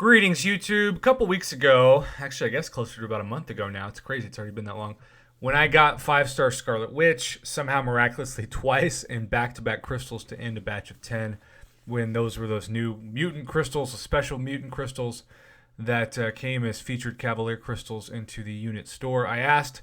Greetings, YouTube. A couple weeks ago, actually, I guess closer to about a month ago now. It's crazy. It's already been that long. When I got 5-star Scarlet Witch, somehow miraculously twice in back-to-back crystals to end a batch of 10, when those were those new mutant crystals, special mutant crystals that came as featured Cavalier crystals into the unit store. I asked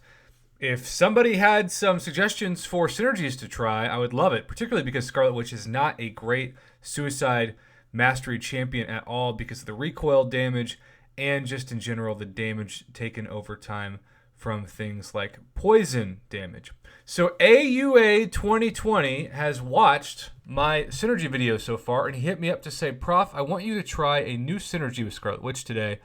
if somebody had some suggestions for synergies to try. I would love it, particularly because Scarlet Witch is not a great suicide mastery champion at all because of the recoil damage and just in general the damage taken over time from things like poison damage. So AUA 2020 has watched my synergy video so far, and he hit me up to say, Prof, I want you to try a new synergy with Scarlet Witch today,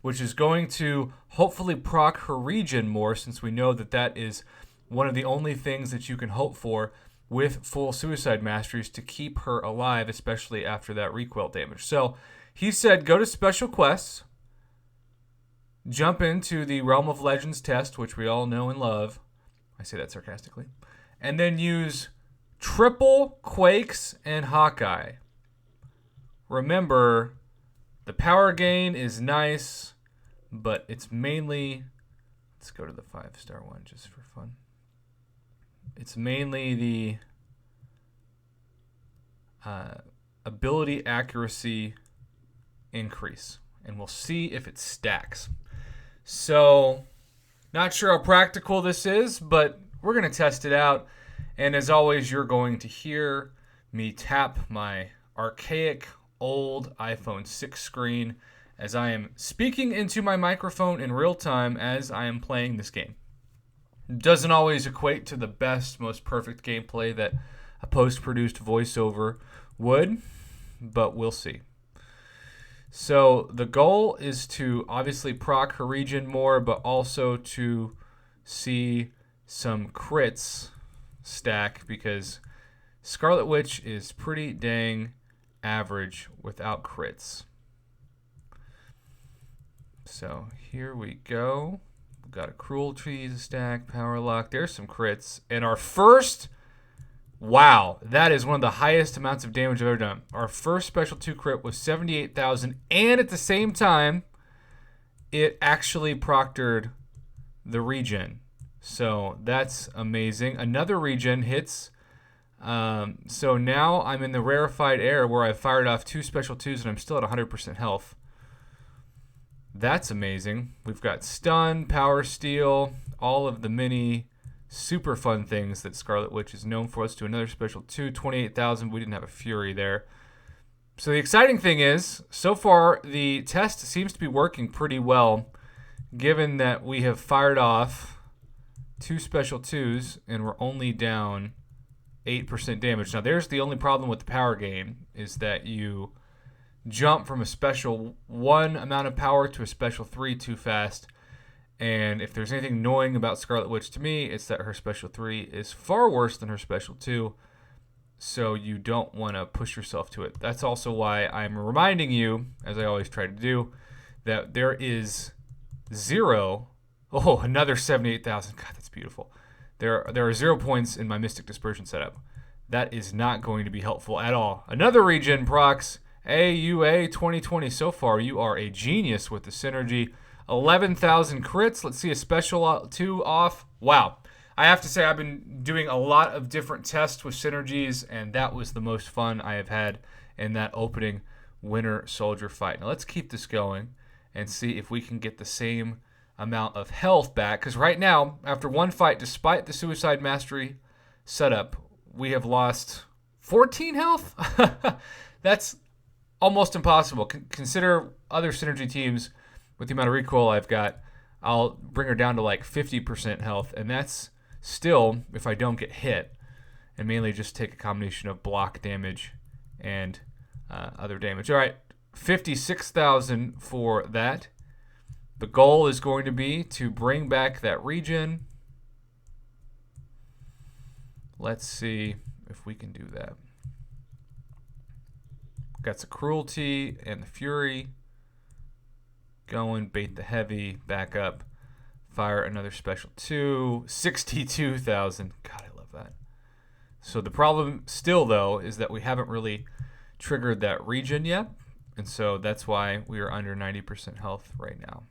which is going to hopefully proc her regen more, since we know that that is one of the only things that you can hope for with full suicide masteries to keep her alive, especially after that recoil damage. So he said go to special quests, jump into the Realm of Legends test, which we all know and love. I say that sarcastically. And then use triple Quakes and Hawkeye. Remember, the power gain is nice, but it's mainly... Let's go to the 5-star one just for fun. It's mainly the ability accuracy increase. And we'll see if it stacks. So, not sure how practical this is, but we're going to test it out. And as always, you're going to hear me tap my archaic old iPhone 6 screen as I am speaking into my microphone in real time as I am playing this game. Doesn't always equate to the best, most perfect gameplay that a post-produced voiceover would, but we'll see. So the goal is to obviously proc her regen more, but also to see some crits stack, because Scarlet Witch is pretty dang average without crits. So here we go. We've got a cruelty to stack, power lock. There's some crits. And our first, wow, that is one of the highest amounts of damage I've ever done. Our first special 2 crit was 78,000, and at the same time, it actually proctored the regen. So that's amazing. Another regen hits. So now I'm in the rarefied air where I fired off 2 special 2s and I'm still at 100% health. That's amazing. We've got stun, power steal, all of the many super fun things that Scarlet Witch is known for. Let's do another special 2, 28,000. We didn't have a Fury there. So the exciting thing is, so far the test seems to be working pretty well, given that we have fired off 2 special 2s and we're only down 8% damage. Now there's the only problem with the power gain, is that you jump from a special 1 amount of power to a special 3 too fast. And if there's anything annoying about Scarlet Witch to me, it's that her special 3 is far worse than her special 2. So you don't want to push yourself to it. That's also why I'm reminding you, as I always try to do, that there is 0. Oh, another 78,000. God, that's beautiful. There are 0 points in my Mystic Dispersion setup. That is not going to be helpful at all. Another regen procs. AUA 2020 so far. You are a genius with the synergy. 11,000 crits. Let's see a special 2 off. Wow. I have to say I've been doing a lot of different tests with synergies, and that was the most fun I have had in that opening Winter Soldier fight. Now let's keep this going and see if we can get the same amount of health back, because right now, after one fight, despite the Suicide Mastery setup, we have lost 14 health. That's almost impossible. Consider other synergy teams with the amount of recoil I've got. I'll bring her down to like 50% health, and that's still if I don't get hit, and mainly just take a combination of block damage and other damage. All right, 56,000 for that. The goal is going to be to bring back that regen. Let's see if we can do that. Got some cruelty and the fury going. Bait the heavy, back up, fire another special 2. 62,000. God, I love that. So the problem still, though, is that we haven't really triggered that regen yet. And so that's why we are under 90% health right now.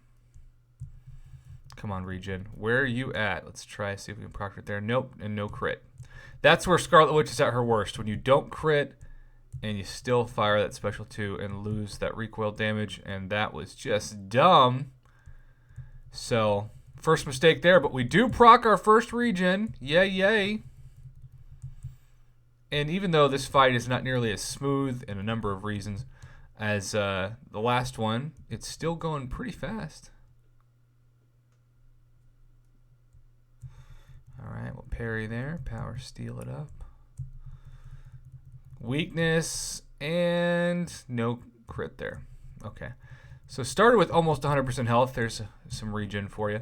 Come on, regen. Where are you at? Let's try see if we can proc it there. Nope, and no crit. That's where Scarlet Witch is at her worst. When you don't crit and you still fire that special 2 and lose that recoil damage, and that was just dumb. So, first mistake there, but we do proc our first regen. Yay, yay. And even though this fight is not nearly as smooth in a number of reasons as the last one, it's still going pretty fast. All right, we'll parry there. Power steal it up. Weakness and no crit there. Okay. So started with almost 100% health. There's some regen for you.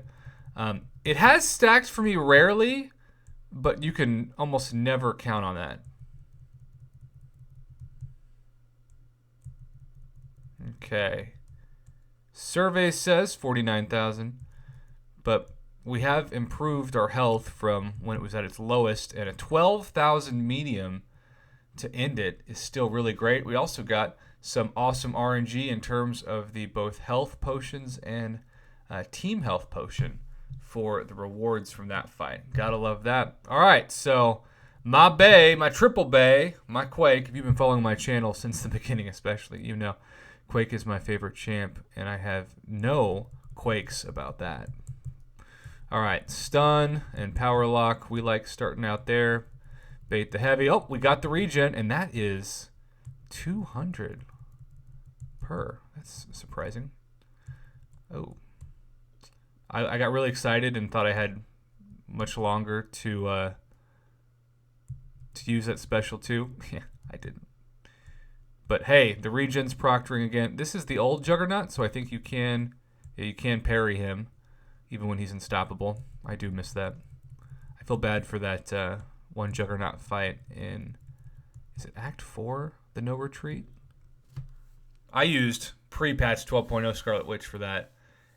It has stacked for me rarely, but you can almost never count on that. Okay. Survey says 49,000, but we have improved our health from when it was at its lowest, and a 12,000 medium to end it is still really great. We also got some awesome RNG in terms of the both health potions and team health potion for the rewards from that fight. Gotta love that. All right, so my Bay, my triple Bay, my Quake, if you've been following my channel since the beginning especially, you know Quake is my favorite champ, and I have no quakes about that. All right, stun and power lock. We like starting out there. Bait the heavy. Oh, we got the regen, and that is 200 per. That's surprising. Oh. I got really excited and thought I had much longer to use that special too. Yeah, I didn't. But hey, the regen's proctoring again. This is the old Juggernaut, so I think you can parry him even when he's unstoppable. I do miss that. I feel bad for that one Juggernaut fight in, is it Act 4, the No Retreat? I used pre-patch 12.0 Scarlet Witch for that,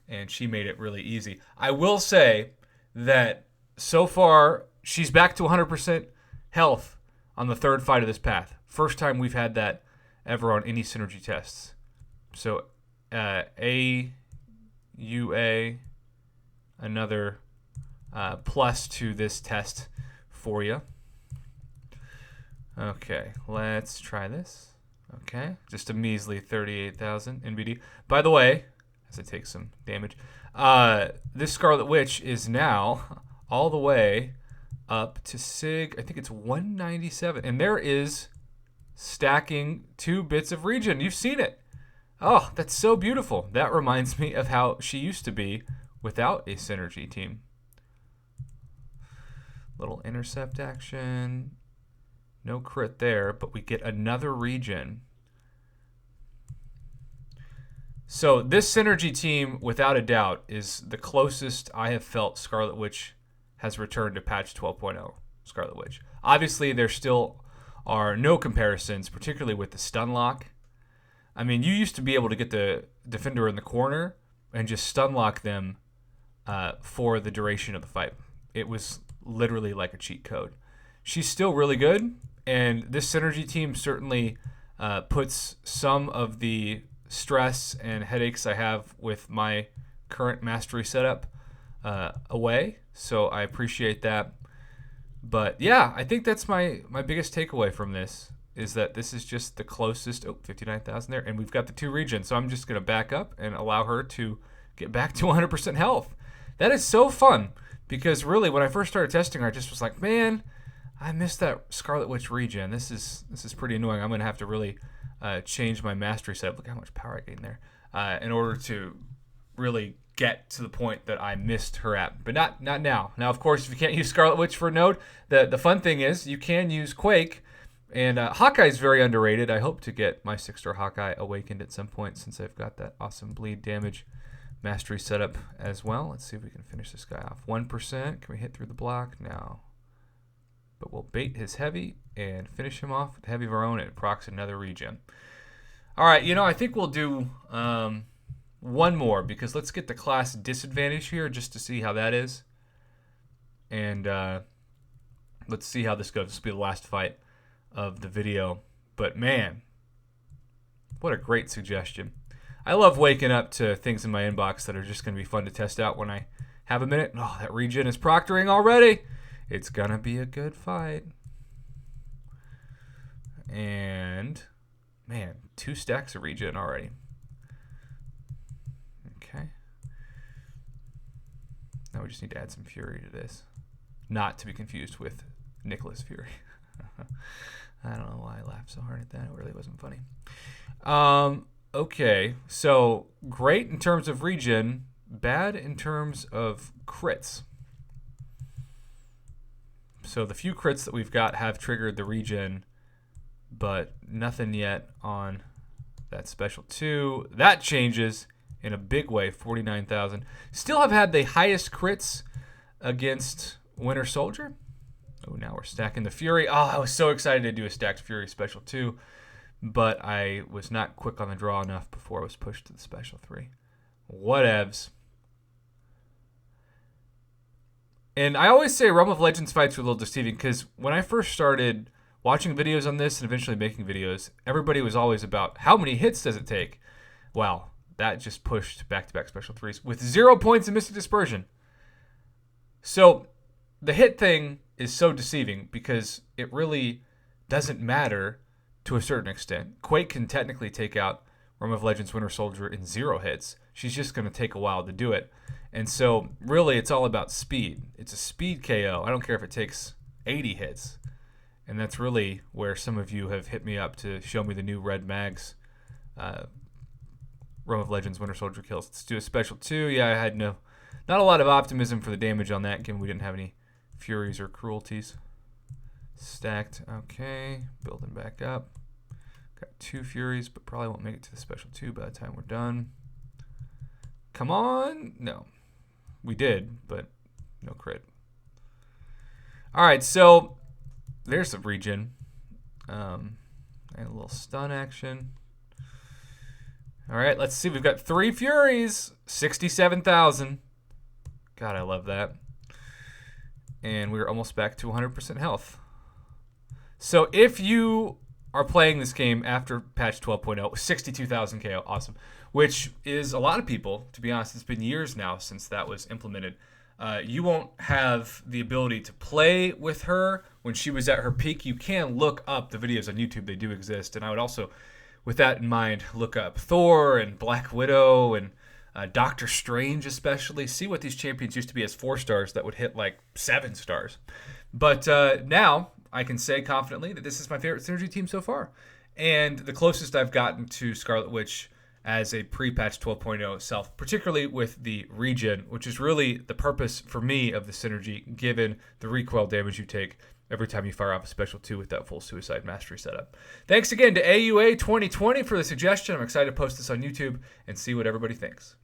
and she made it really easy. I will say that so far, she's back to 100% health on the third fight of this path. First time we've had that ever on any synergy tests. So, AUA, another plus to this test for you. Okay, let's try this. Okay, just a measly 38,000 NBD. By the way, as I take some damage, this Scarlet Witch is now all the way up to Sig, I think it's 197. And there is stacking 2 bits of regen. You've seen it. Oh, that's so beautiful. That reminds me of how she used to be without a synergy team. Little intercept action. No crit there, but we get another regen. So this synergy team, without a doubt, is the closest I have felt Scarlet Witch has returned to patch 12.0 Scarlet Witch. Obviously, there still are no comparisons, particularly with the stun lock. I mean, you used to be able to get the defender in the corner and just stun lock them for the duration of the fight. It was literally like a cheat code. She's still really good, and this synergy team certainly puts some of the stress and headaches I have with my current mastery setup away, so I appreciate that. But yeah, I think that's my biggest takeaway from this, is that this is just the closest. Oh, 59,000 there, and we've got the 2 regens, so I'm just going to back up and allow her to get back to 100% health. That is so fun, because really when I first started testing her, I just was like, man, I missed that Scarlet Witch regen. This is pretty annoying. I'm going to have to really change my mastery setup. Look how much power I gained there in order to really get to the point that I missed her at. But not now. Now, of course, if you can't use Scarlet Witch for a node, the fun thing is you can use Quake. And Hawkeye is very underrated. I hope to get my 6-star Hawkeye awakened at some point, since I've got that awesome bleed damage mastery setup as well. Let's see if we can finish this guy off. 1%. Can we hit through the block? No. But we'll bait his heavy and finish him off with heavy of our own, and it procs another regen. All right, I think we'll do one more, because let's get the class disadvantage here just to see how that is. And let's see how this goes. This will be the last fight of the video. But man, What a great suggestion. I love waking up to things in my inbox that are just going to be fun to test out when I have a minute. Oh, that regen is proctoring already. It's going to be a good fight. And, man, 2 stacks of regen already. Okay. Now we just need to add some fury to this. Not to be confused with Nicholas Fury. I don't know why I laughed so hard at that. It really wasn't funny. Okay, so great in terms of regen, bad in terms of crits. So the few crits that we've got have triggered the regen, but nothing yet on that special 2. That changes in a big way, 49,000. Still have had the highest crits against Winter Soldier. Oh, now we're stacking the Fury. Oh, I was so excited to do a stacked Fury special 2, but I was not quick on the draw enough before I was pushed to the special 3. Whatevs. And I always say Realm of Legends fights are a little deceiving because when I first started watching videos on this and eventually making videos, everybody was always about how many hits does it take? Wow, that just pushed back-to-back special 3s with 0 points in Mystic Dispersion. So the hit thing is so deceiving because it really doesn't matter to a certain extent. Quake can technically take out Realm of Legends Winter Soldier in 0 hits. She's just going to take a while to do it. And so really it's all about speed. It's a speed KO. I don't care if it takes 80 hits. And that's really where some of you have hit me up to show me the new Red Mags Realm of Legends Winter Soldier kills. Let's do a special 2. Yeah, I had not a lot of optimism for the damage on that, given we didn't have any Furies or Cruelties. Stacked. Okay, building back up. Got 2 Furies, but probably won't make it to the special 2 by the time we're done. Come on. No. We did, but no crit. All right, so there's the regen. And a little stun action. All right, let's see. We've got 3 Furies, 67,000. God, I love that. And we're almost back to 100% health. So if you are playing this game after patch 12.0, 62,000 KO, awesome. Which is a lot of people, to be honest. It's been years now since that was implemented. You won't have the ability to play with her when she was at her peak. You can look up the videos on YouTube. They do exist. And I would also, with that in mind, look up Thor and Black Widow and Doctor Strange especially. See what these champions used to be as 4 stars that would hit like 7 stars. But now I can say confidently that this is my favorite Synergy team so far. And the closest I've gotten to Scarlet Witch as a pre-patch 12.0 self, particularly with the regen, which is really the purpose for me of the Synergy, given the recoil damage you take every time you fire off a special 2 with that full Suicide Mastery setup. Thanks again to AUA 2020 for the suggestion. I'm excited to post this on YouTube and see what everybody thinks.